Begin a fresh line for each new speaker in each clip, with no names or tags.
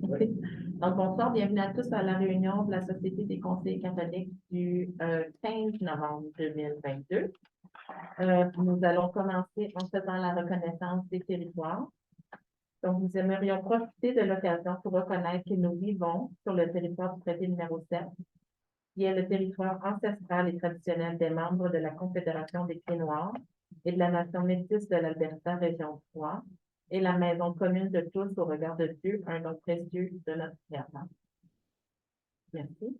Oui. Donc, bonsoir, bienvenue à tous à la réunion de la Société des conseillers catholiques du 15 novembre 2022. Nous allons commencer en faisant la reconnaissance des territoires. Donc, nous aimerions profiter de l'occasion pour reconnaître que nous vivons sur le territoire du traité numéro 7, qui est le territoire ancestral et traditionnel des membres de la Confédération des Pieds Noirs et de la Nation métisse de l'Alberta, région 3, et la maison commune de tous au regard de Dieu, un don précieux de notre Créateur. Merci.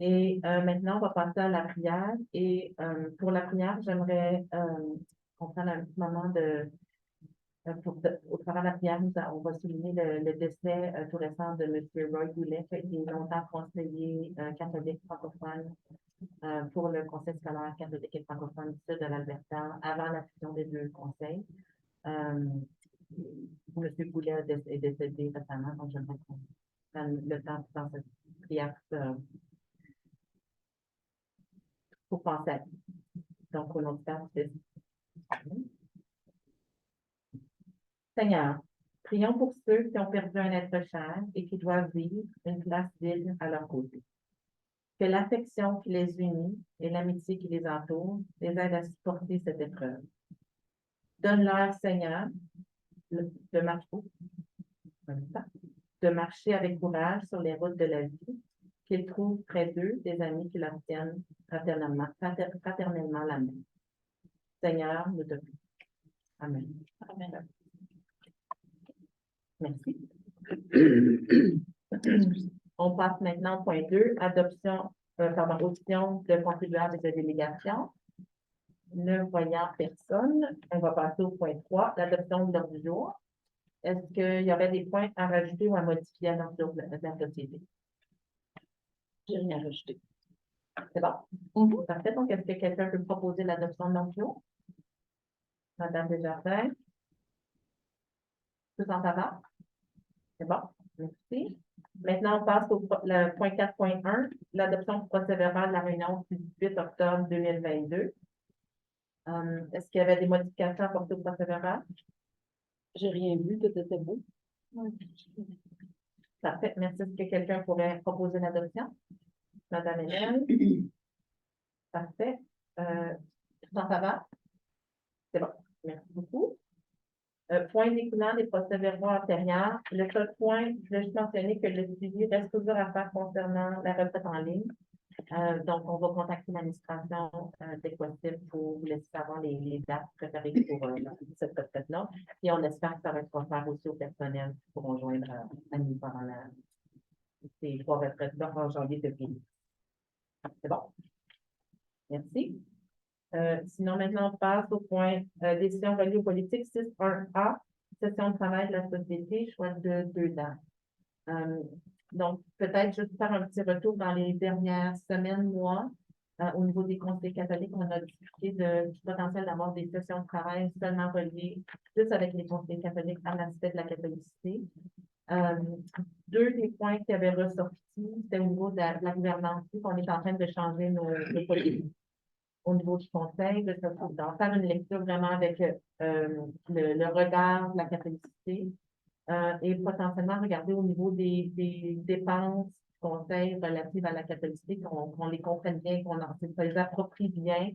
Et maintenant, on va passer à la prière. Et pour la prière, j'aimerais qu'on prenne un petit moment au travers de la prière, on va souligner le décès tout récent de M. Roy Goulet, qui est longtemps conseiller catholique francophone pour le Conseil scolaire catholique et francophone du sud de l'Alberta, avant la fusion des deux conseils. M. Goulet est décédé récemment, donc j'aimerais qu'on prenne le temps dans cette prière pour penser à lui. Donc, au nom du Père, du Fils. Seigneur, prions pour ceux qui ont perdu un être cher et qui doivent vivre une place vide à leur côté. Que l'affection qui les unit et l'amitié qui les entoure les aident à supporter cette épreuve. Donne-leur, Seigneur, de marcher avec courage sur les routes de la vie, qu'ils trouvent près d'eux des amis qui leur tiennent fraternellement la main. Seigneur, nous te prions. Amen. Amen. Merci. On passe maintenant au point 2, audition de contribuables et de délégation. Ne voyant personne, on va passer au point 3, l'adoption de l'ordre du jour. Est-ce qu'il y aurait des points à rajouter ou à modifier à l'ordre du jour de la société? Je n'ai rien à rajouter. C'est bon? Parfait. Donc, est-ce que quelqu'un peut proposer l'adoption de l'ordre du jour? Madame Desjardins? Tout en faveur? C'est bon? Merci. Maintenant, on passe au point 4.1, l'adoption du procès-verbal de la réunion du 18 octobre 2022. Est-ce qu'il y avait des modifications apportées au procès-verbal?
J'ai rien vu, tout était beau.
Parfait. Merci. Est-ce que quelqu'un pourrait proposer l'adoption? Madame Hélène? Parfait. Tout en faveur? C'est bon. Merci beaucoup. Point découlant des procès-verbaux antérieurs. Le seul point, je voulais juste mentionner que le suivi reste toujours à faire concernant la retraite en ligne. Donc, on va contacter l'administration dès que possible pour vous laisser savoir les dates préférées pour cette retraite-là. Et on espère que ça va être offert aussi au personnel qui pourront joindre à nous pendant ces 3 retraites-là en janvier et février. C'est bon? Merci. Sinon, maintenant, on passe au point décision reliée aux politiques 6.1a, session de travail de la société, choix de 2 dates. Donc, peut-être juste faire un petit retour dans les dernières semaines, mois, au niveau des conseils catholiques, on a discuté du potentiel d'avoir des sessions de travail seulement reliées juste avec les conseils catholiques à l'aspect de la catholicité. 2 des points qui avaient ressorti, c'était au niveau de la gouvernance, qu'on est en train de changer nos politiques au niveau du conseil, d'en faire une lecture vraiment avec le regard de la catholicité et potentiellement regarder au niveau des dépenses du conseil relatives à la catholicité, qu'on les comprenne bien, qu'on les approprie bien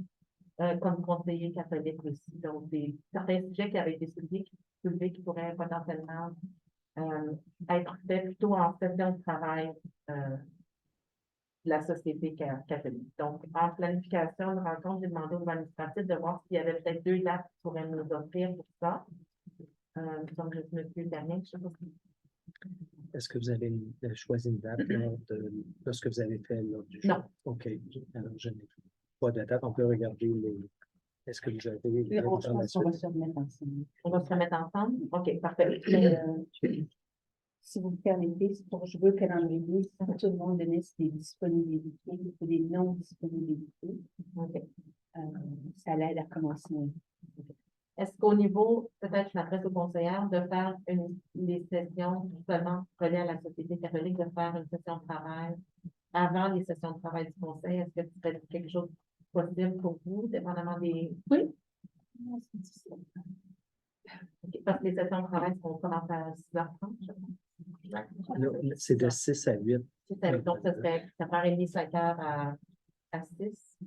comme conseiller catholique aussi. Donc, certains sujets qui avaient été soulevés qui pourraient potentiellement être faits plutôt en session de travail de la société catholique. Donc, en planification de rencontre, j'ai demandé aux administratifs de voir s'il y avait peut-être 2 dates qui pourraient nous offrir pour ça. Donc, je suis M. Damien, je sais pas si...
Est-ce que vous avez choisi une date lors de ce que vous avez fait lors du jour?
Non.
OK. Alors, je n'ai pas de date. On peut regarder les... Est-ce que vous avez
On va se remettre ensemble.
On va se remettre ensemble? OK, parfait.
Si vous me permettez, je veux calendrier, si tout le monde donne des disponibilités ou des non-disponibilités.
OK.
Ça l'aide à commencer.
Est-ce qu'au niveau, peut-être je m'adresse aux conseillères, de faire les sessions justement reliées à la Société catholique, de faire une session de travail avant les sessions de travail du conseil, est-ce que c'est quelque chose de possible pour vous, dépendamment des...
Oui.
Okay. Parce que les sessions de travail sont commencées à 6h30, je pense.
Non, c'est de 6 à 8.
Donc, ça serait 4h30, 5h à 6.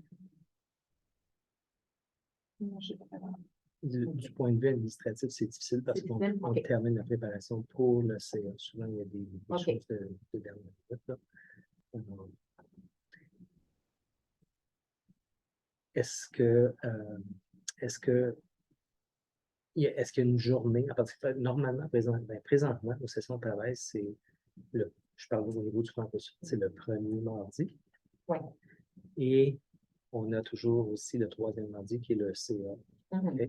Du point de vue administratif, c'est difficile parce
C'est
qu'on
difficile,
on
ok.
termine la préparation pour le CA. Souvent, il y a des
Ok.
choses de dernière minute, là. Alors, Est-ce que, est-ce que, est-ce qu'il y a une journée, parce que normalement, présentement, nos sessions de travail, je parle au niveau du campus, c'est le premier mardi.
Oui.
Et on a toujours aussi le troisième mardi qui est le CA.
Mhm.
OK?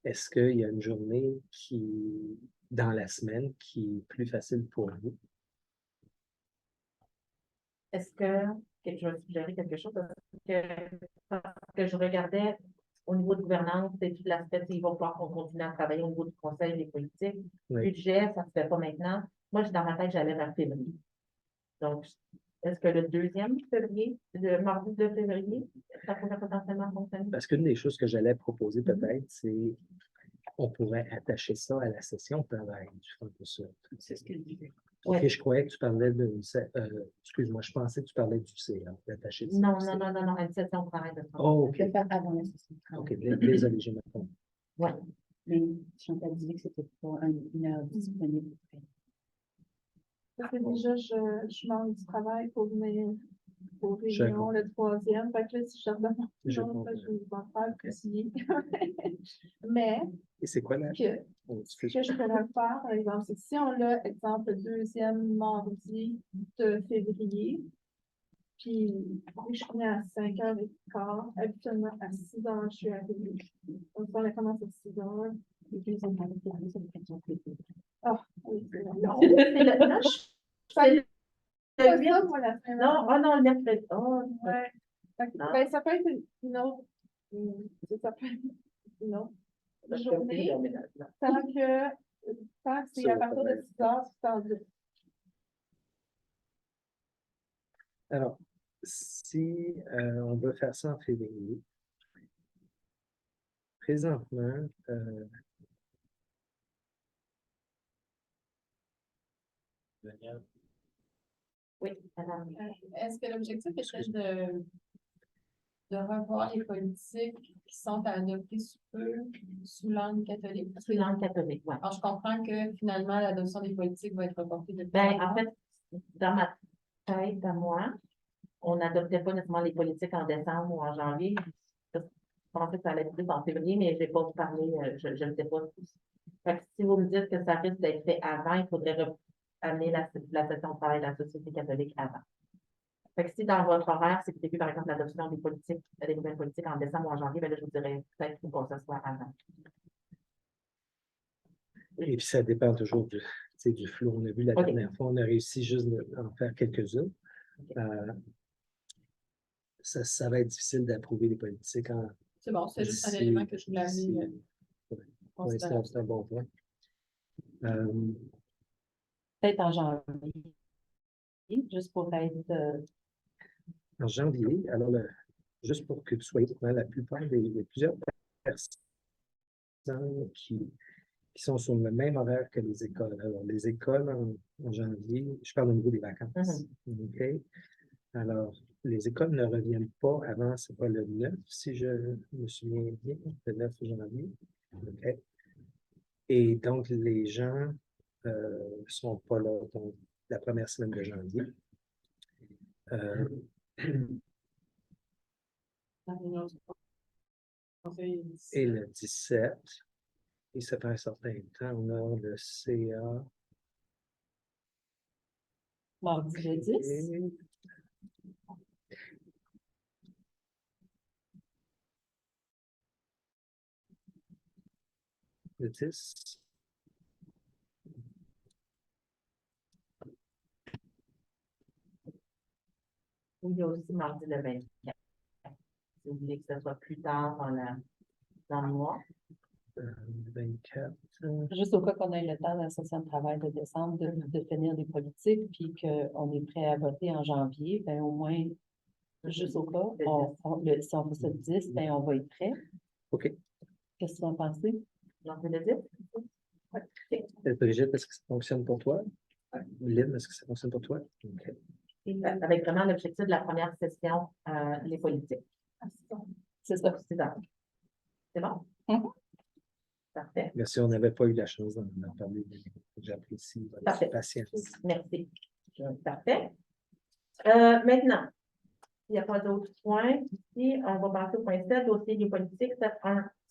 Est-ce qu'il y a une journée dans la semaine, qui est plus facile pour vous?
Est-ce que je vais suggérer quelque chose? Parce que je regardais au niveau de gouvernance et tout l'aspect, il va falloir qu'on continue à travailler au niveau du conseil des politiques.
Oui.
Budget, ça ne se fait pas maintenant. Moi, dans ma tête, j'allais vers février. Donc, est-ce que le 2e février, le mardi 2 février, ça pourrait potentiellement fonctionner?
Parce qu'une des choses que j'allais proposer peut-être, c'est on pourrait attacher ça à la session de travail du campus.
C'est ce que je disais.
OK,
Ouais.
je croyais que tu parlais excuse-moi, je pensais que tu parlais du CA, d'attacher ça.
Non, une session de travail de ça.
Oh, OK.
Je vais faire avant la session de travail.
OK, désolé, j'ai mal compris.
Oui.
Mais Chantal disait que c'était pas une heure disponible.
Parce que déjà, je manque du travail pour venir aux
Je
réunions,
comprends.
le 3e. Fait que là, si je redemande
Je
non,
comprends.
je vais m'en faire fusiller. Mais
Et c'est quoi la...
que,
Oh,
ce que
excuse-moi.
je pourrais faire, par exemple, c'est que si on a, exemple, le 2e mardi de février, puis je finis à 5h15, habituellement à 6h, je suis arrivée. Donc, on commence à 6h.
Et puis, ça me paraît que ça me fait un peu plaisir.
Ah, oui, c'est vrai.
Non, c'est le 9. C'est le
Pas
8.
ça, moi, la semaine
Non, oh non, le mercredi. Oh,
ouais. Fait que,
Non.
ben, ça peut être une autre, ça peut être une autre journée, tant que c'est à partir de 6h, c'est tendu.
Alors, si on veut faire ça en février, présentement,
oui, madame.
Est-ce que l'objectif était de revoir les politiques qui sont à adopter sous peu sous l'angle catholique?
C'est langue catholique, oui.
Alors, je comprends que finalement, l'adoption des politiques va être reportée de
Ben, en fait, dans ma tête à moi, on n'adoptait pas nécessairement les politiques en décembre ou en janvier. Je pensais que ça allait être plus en février, mais je n'ai pas parlé, je ne sais pas. Fait que si vous me dites que ça risque d'être fait avant, il faudrait amener la session de travail de la Société catholique avant. Fait que si dans votre horaire, c'est prévu, par exemple, l'adoption des politiques, des nouvelles politiques en décembre ou en janvier, ben là, je vous dirais peut-être qu'il faut que ça soit avant.
et puis ça dépend toujours du flou. On a vu la
OK.
dernière fois, on a réussi juste d'en faire quelques-uns. Ça va être difficile d'approuver les politiques en...
C'est bon, c'est juste un
d'ici-
élément que je voulais
d'ici-
amener.
Oui, c'est un bon point.
Peut-être en janvier, juste pour être.
En janvier, alors juste pour que tu sois au courant, la plupart plusieurs personnes qui sont sur le même horaire que les écoles. Alors, les écoles en janvier, je parle au niveau des vacances. OK? Alors, les écoles ne reviennent pas avant, c'est pas le 9, si je me souviens bien, le 9 janvier. OK? Et donc, les gens ne sont pas là donc, la première semaine de janvier. Et le 17, et ça fait un certain temps, on a le CA.
Mardi le 10.
Et le 10.
Il y a aussi mardi le 24. Si vous voulez que ce soit plus tard dans le mois.
24.
Juste au cas qu'on ait le temps dans la session de travail de décembre de tenir des politiques, puis qu'on est prêt à voter en janvier, ben au moins, juste au cas, si on fait ça le 10, ben on va être prêt.
OK.
Qu'est-ce que tu en penses?
Janvier le 10?
Brigitte, est-ce que ça fonctionne pour toi? Lynn, est-ce que ça fonctionne pour toi? OK.
Avec vraiment l'objectif de la première session, les politiques.
C'est ça.
C'est ça. C'est bon?
Mhm.
Parfait.
Merci, on n'avait pas eu la chance d'en parler. J'apprécie votre
Parfait.
patience.
Merci. Parfait. Maintenant, il n'y a pas d'autres points ici. On va passer au point 7, dossier des politiques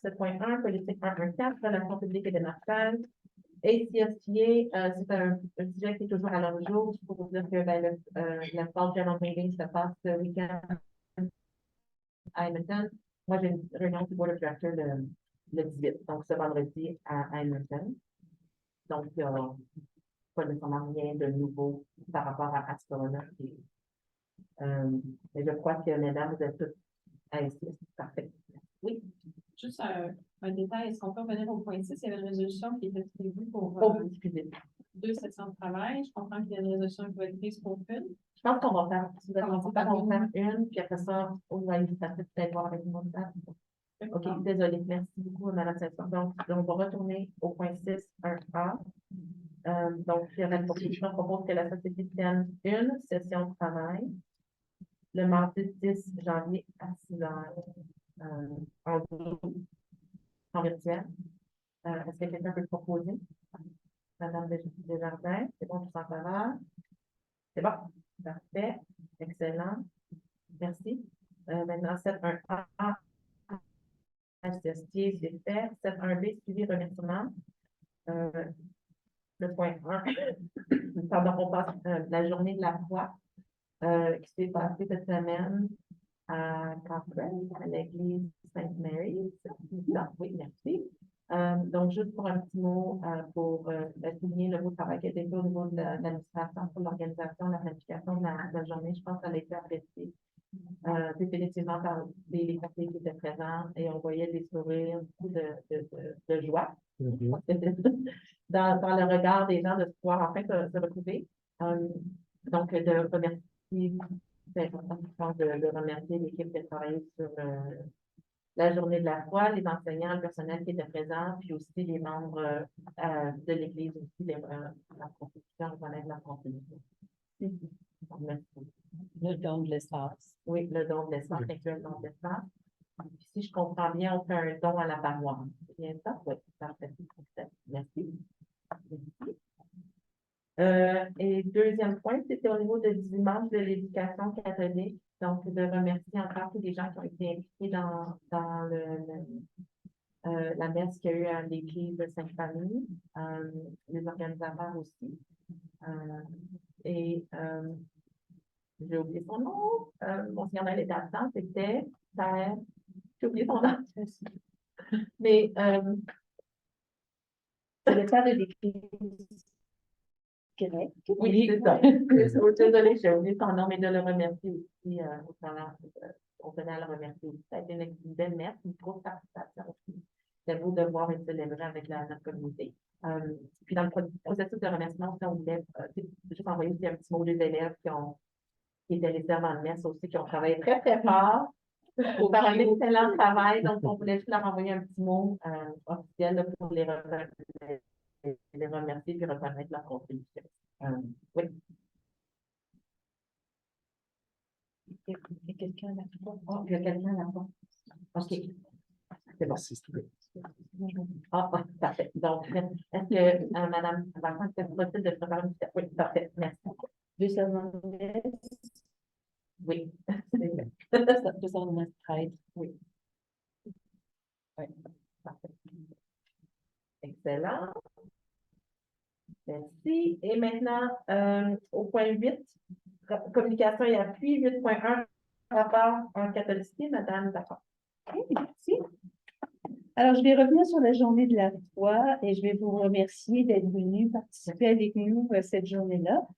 7.1, politique 1.1.4, relations publiques et démarchage. ACSTA, c'est un sujet qui est toujours à l'ordre du jour. Il faut vous dire que la Fall General Meeting se passe ce week-end à Edmonton. Moi, j'ai une réunion du Board of Directors le 18, donc ce vendredi à Edmonton. Donc, il n'y a pas nécessairement rien de nouveau par rapport à ce corona. Mais je crois que, mesdames, vous êtes toutes à ici. Parfait. Oui.
Juste un détail, est-ce qu'on peut revenir au point 6? Il y avait une résolution qui était prévue pour
Oh, excusez.
2 sessions de travail. Je comprends qu'il y a une résolution qui va être prise pour une.
Je pense qu'on va faire, si vous êtes commencé par on va faire une, puis après ça, on va peut-être voir avec une autre date. OK, désolée. Merci beaucoup, Mme Saint-Cyr. Donc, on va retourner au point 6, 1A. Donc, il y avait une proposition, on propose que la société tienne une session de travail le mardi 10 janvier à 6 heures en Zoom, en virtuel. Est-ce que quelqu'un peut le proposer? Madame Desjardins, c'est bon, tout s'en faveur? C'est bon? Parfait. Excellent. Merci. Maintenant, 7.1A. HTST, c'est fait. 7.1B, suivi remerciement. Le point 1. Pardon, on passe la journée de la foi qui s'est passée cette semaine à Cochrane, à l'église Sainte-Marie. Oui, merci. Donc, juste pour un petit mot, pour souligner le beau travail qui a été fait au niveau de l'administration pour l'organisation, la planification de la journée, je pense que ça a été apprécié définitivement par les personnes qui étaient présentes et on voyait des sourires, beaucoup de joie. Dans le regard des gens de pouvoir enfin se retrouver. Donc, de remercier, c'est important, je pense, de remercier l'équipe qui a travaillé sur la journée de la foi, les enseignants, le personnel qui était présent, puis aussi les membres de l'Église, aussi la constitution, reconnaître la constitution. Merci.
Le don de l'espace.
Oui, le don de l'espace, inclure le don de l'espace. Si je comprends bien, on fait un don à la paroisse. C'est bien ça? Oui, parfait. Merci. Et deuxième point, c'était au niveau du dimanche de l'éducation catholique. Donc, de remercier encore tous les gens qui ont été impliqués dans la messe qu'il y a eu à l'église de Sainte-Famille, les organisateurs aussi. J'ai oublié son nom. Mon signal est absent, c'était j'ai oublié son nom. Mais
C'est le cas de l'église grecque.
oui, c'est ça. Désolée, j'ai oublié son nom, mais de le remercier aussi on tenait à le remercier aussi. Ça a été une belle messe, une grosse participation aussi. C'est beau de voir et de célébrer avec notre communauté. Puis dans le processus de remerciement, on voulait juste envoyer aussi un petit mot des élèves qui étaient restés avant la messe aussi, qui ont travaillé très, très fort pour faire un excellent travail. Donc, on voulait juste leur envoyer un petit mot officiel là, pour les remercier et reconnaître leur contribution. Oui. Il y a quelqu'un là-bas. Oh, il y a quelqu'un là-bas. OK. C'est bon. Ah, parfait. Donc, est-ce que Mme Vincent, est-ce que c'est possible de préparer une petite... Oui, parfait. Merci. Oui. Oui. Oui. Parfait. Excellent. Merci. Et maintenant, au point 8, communication et appui, 8.1, rapport en catholicité, Madame D'accord.
Oui, merci. Alors, je vais revenir sur la journée de la foi et je vais vous remercier d'être venus participer avec nous cette journée-là.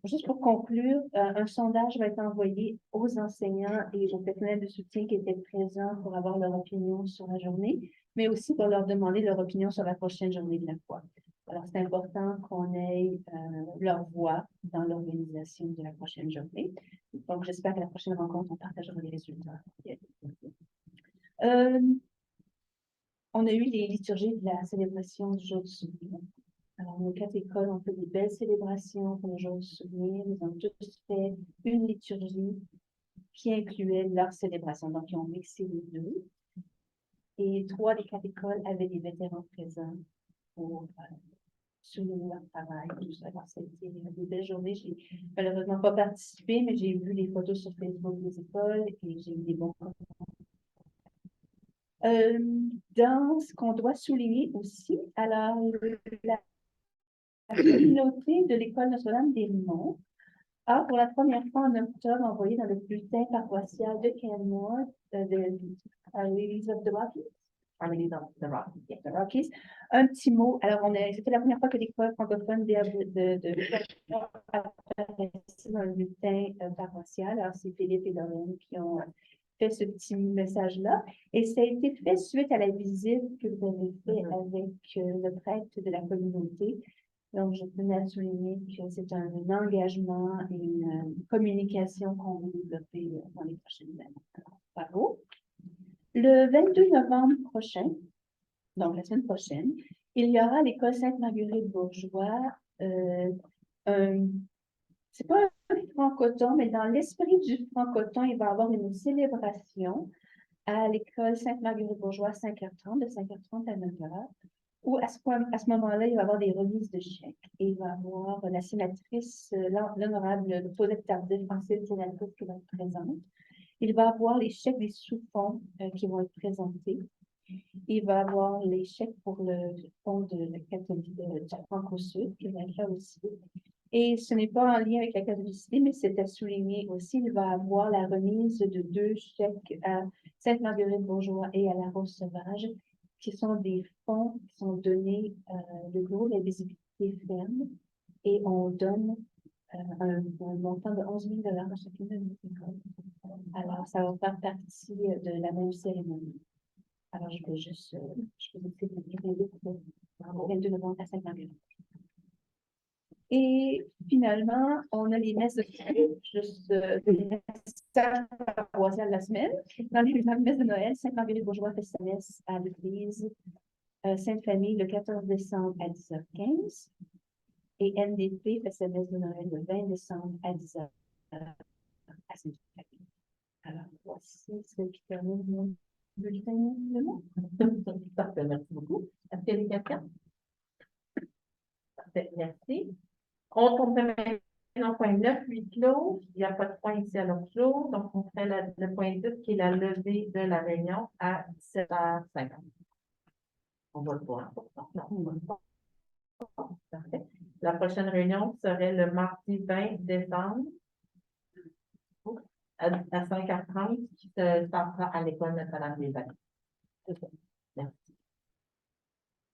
Juste pour conclure, un sondage va être envoyé aux enseignants et au personnel de soutien qui étaient présents pour avoir leur opinion sur la journée, mais aussi pour leur demander leur opinion sur la prochaine journée de la foi. Alors, c'est important qu'on ait leur voix dans l'organisation de la prochaine journée. Donc, j'espère qu'à la prochaine rencontre, on partagera les résultats. On a eu les liturgies de la célébration du jour du souvenir. Alors, nos 4 écoles ont fait des belles célébrations pour le jour du souvenir. Ils ont tous fait une liturgie qui incluait leur célébration. Donc, ils ont mixé les deux. Et 3 des 4 écoles avaient des vétérans présents pour souligner leur travail. Tout ça. Alors, c'était une belle journée. J'ai malheureusement pas participé, mais j'ai vu les photos sur Facebook des écoles et j'ai eu des bons commentaires. Dans ce qu'on doit souligner aussi, alors, la communauté de l'école Notre-Dame-des-Monts a, pour la première fois en octobre, envoyé dans le bulletin paroissial de Canmore, de Ladies of the Rockies,
Ladies of the Rockies, yes.
the Rockies, un petit mot. Alors, c'était la première fois que l'école francophone apparaissait dans le bulletin paroissial. Alors, c'est Philippe et Lorraine qui ont fait ce petit message-là. Et ça a été fait suite à la visite que vous avez fait avec le prêtre de la communauté. Donc, je tenais à souligner que c'est un engagement et une communication qu'on va développer dans les prochaines années. Alors, bravo. Le 22 novembre prochain, donc la semaine prochaine, il y aura à l'école Sainte-Marguerite-Bourgeois c'est pas un francoton, mais dans l'esprit du francoton, il va y avoir une célébration à l'école Sainte-Marguerite-Bourgeois 5h30, de 5h30 à 9h, où à ce moment-là, il va y avoir des remises de chèques. Et il va y avoir la sénatrice, l'honorable Paulette Tardif, ancienne sénatrice qui va être présente. Il va y avoir les chèques des sous-fonds qui vont être présentés. Il va y avoir les chèques pour le fonds de la catholique de Franco-Sud qui va être là aussi. Et ce n'est pas en lien avec la catholicité, mais c'est à souligner aussi, il va y avoir la remise de 2 chèques à Sainte-Marguerite-Bourgeois et à la Rose Sauvage, qui sont des fonds qui sont donnés de gros la visibilité ferme, et on donne un montant de 11 000 $ à chacune de nos écoles. Alors, ça va faire partie de la même cérémonie. Alors, je vais juste, je vais essayer de le le 22 novembre à Sainte-Marguerite. Et finalement, on a les messes de juste les messes paroissiales de la semaine. Dans les messes de Noël, Sainte-Marguerite-Bourgeois fait sa messe à l'église Sainte-Famille le 14 décembre à 10h15. Et NDP fait sa messe de Noël le 20 décembre à 10h à Sainte-Famille. Alors, voici ce qui termine mon bulletin de mots.
Parfait, merci beaucoup. Est-ce qu'il y a des questions? Parfait, merci. On tombe maintenant au point 9, huis clos. Il n'y a pas de point ici à l'autre jour. Donc, on fait le point 10 qui est la levée de la réunion à 17h50. On va le voir. Non, on va le voir. Parfait. La prochaine réunion serait le mardi 20 décembre à 5h30 qui se passera à l'école Notre-Dame-des-Vallées. Merci.